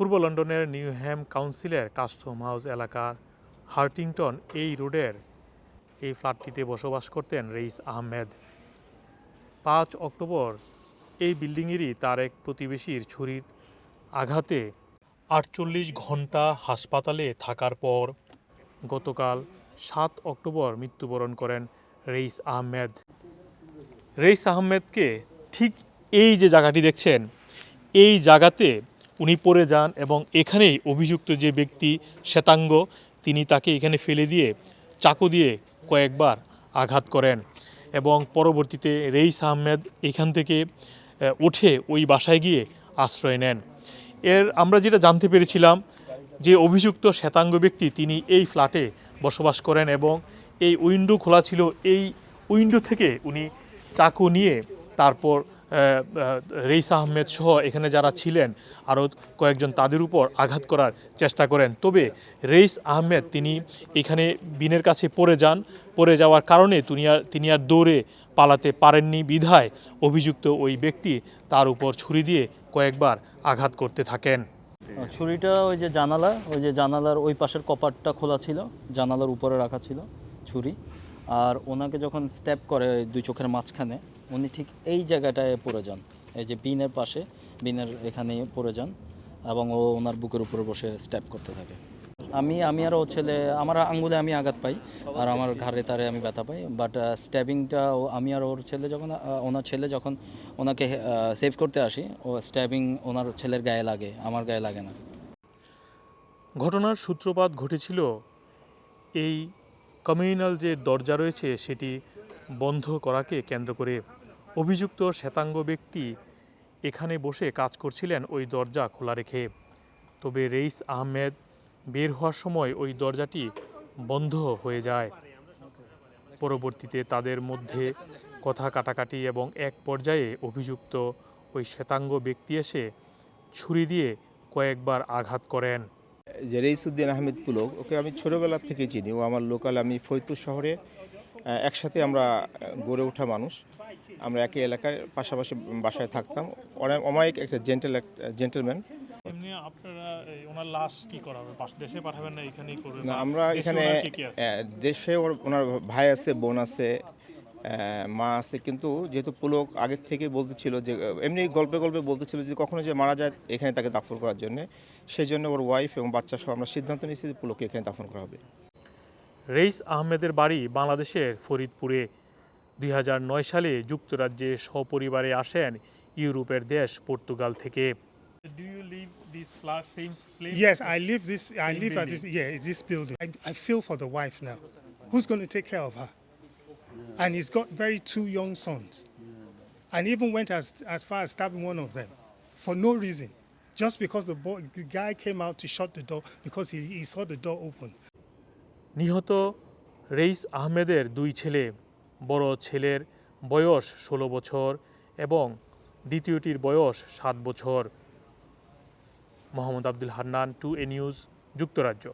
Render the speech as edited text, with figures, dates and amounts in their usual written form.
পূর্ব লন্ডনের নিউহ্যাম কাউন্সিলের custom house এলাকার হার্টিংটন এই রোডের এই ফ্ল্যাটটিতে বসবাস করতেন রইস আহমেদ। ৫ অক্টোবর এই বিল্ডিংয়েরই তার এক প্রতিবেশীর ছুরির আঘাতে ৪৮ ঘণ্টা হাসপাতালে থাকার পর গতকাল ৭ অক্টোবর মৃত্যুবরণ করেন রইস আহমেদ। রইস আহমেদকে ঠিক এই যে জায়গাটি দেখছেন, এই জায়গাতে উনি পড়ে যান এবং এখানেই অভিযুক্ত যে ব্যক্তি শ্বেতাঙ্গ, তিনি তাকে এখানে ফেলে দিয়ে চাকু দিয়ে কয়েকবার আঘাত করেন এবং পরবর্তীতে রইস আহমেদ এখান থেকে উঠে ওই বাসায় গিয়ে আশ্রয় নেন। আমরা যেটা জানতে পেরেছিলাম যে অভিযুক্ত শ্বেতাঙ্গ ব্যক্তি তিনি এই ফ্ল্যাটে বসবাস করেন এবং এই উইন্ডো খোলা ছিল, এই উইন্ডো থেকে উনি চাকু নিয়ে তারপর রইস আহমেদ সহ এখানে যারা ছিলেন আরও কয়েকজন তাদের উপর আঘাত করার চেষ্টা করেন। তবে রইস আহমেদ তিনি এখানে বিনের কাছে পড়ে যাওয়ার কারণে তিনি আর দৌড়ে পালাতে পারেননি বিধায় অভিযুক্ত ওই ব্যক্তি তার উপর ছুরি দিয়ে কয়েকবার আঘাত করতে থাকেন। ছুরিটা ওই যে জানালার ওই পাশের কপাটটা খোলা ছিল, জানালার উপরে রাখা ছিল ছুরি। আর ওনাকে যখন স্ট্যাপ করে দুই চোখের মাঝখানে, উনি ঠিক এই জায়গাটায় পড়ে যান, এই যে বিনের পাশে, বিনের এখানে পড়ে যান এবং ও ওনার বুকের উপরে বসে স্ট্যাপ করতে থাকে। আমি আর ও ছেলে, আমার আঙ্গুলে আমি আঘাত পাই আর আমার ঘাড়ে তারে আমি ব্যথা পাই। বাট স্ট্যাবিংটা আমি আর ওর ছেলে যখন ওনার ছেলে যখন ওনাকে সেভ করতে আসি, ও স্ট্যাবিং ওনার ছেলের গায়ে লাগে, আমার গায়ে লাগে না। ঘটনার সূত্রপাত ঘটেছিল এই কমিউনাল যে দরজা রয়েছে সেটি বন্ধ করাকে কেন্দ্র করে। অভিযুক্ত শ্বেতাঙ্গ ব্যক্তি এখানে বসে কাজ করছিলেন ওই দরজা খোলা রেখে। তবে রইস আহমেদ বের হওয়ার সময় ওই দরজাটি বন্ধ হয়ে যায়। পরবর্তীতে তাদের মধ্যে কথা কাটাকাটি এবং এক পর্যায়ে অভিযুক্ত ওই শ্বেতাঙ্গ ব্যক্তি এসে ছুরি দিয়ে কয়েকবার আঘাত করেন। যে রইসউদ্দিন আহমেদ পুলক, ওকে আমি ছোটোবেলা থেকে চিনি। ও আমার লোকাল, আমি ফরিদপুর শহরে একসাথে আমরা গড়ে ওঠা মানুষ। আমরা একই এলাকায় পাশাপাশি বাসায় থাকতাম। অমায়িক একটা জেন্টেলম্যান। এমনি আপনারা ওনার লাশ কি করা হবে? দেশে পাঠাবেন না এখানেই করবেন? না, আমরা এখানে দেশে ওনার ভাই আছে, বোন আছে, মা আছে। কিন্তু যেহেতু পুলক আগের থেকে বলতেছিল যে, এমনি গল্পে বলতেছিল যে কখনো যে মারা যায় এখানে তাকে দাফন করার জন্য, সেই জন্য ওর ওয়াইফ এবং বাচ্চা সহ আমরা সিদ্ধান্ত নিয়েছি যে পুলককে এখানে দাফন করা হবে। রইস আহমেদের বাড়ি বাংলাদেশের ফরিদপুরে। ২০০৯ সালে যুক্তরাজ্যে সপরিবারে আসেন ইউরোপের দেশ পর্তুগাল থেকে। Do you live this flat, same place? Yes, I live at this building. I feel for the wife now. Who's going to take care of her? And he's got two young sons. And even went as far as stabbing one of them for no reason. Just because the guy came out to shut the door because he saw the door open. নিহত রইস আহমেদের দুই ছেলে, বড় ছেলের বয়স ১৬ বছর এবং দ্বিতীয়টির বয়স ৭ বছর। মোহাম্মদ আব্দুল হান্নান, 2A নিউজ, যুক্তরাজ্য।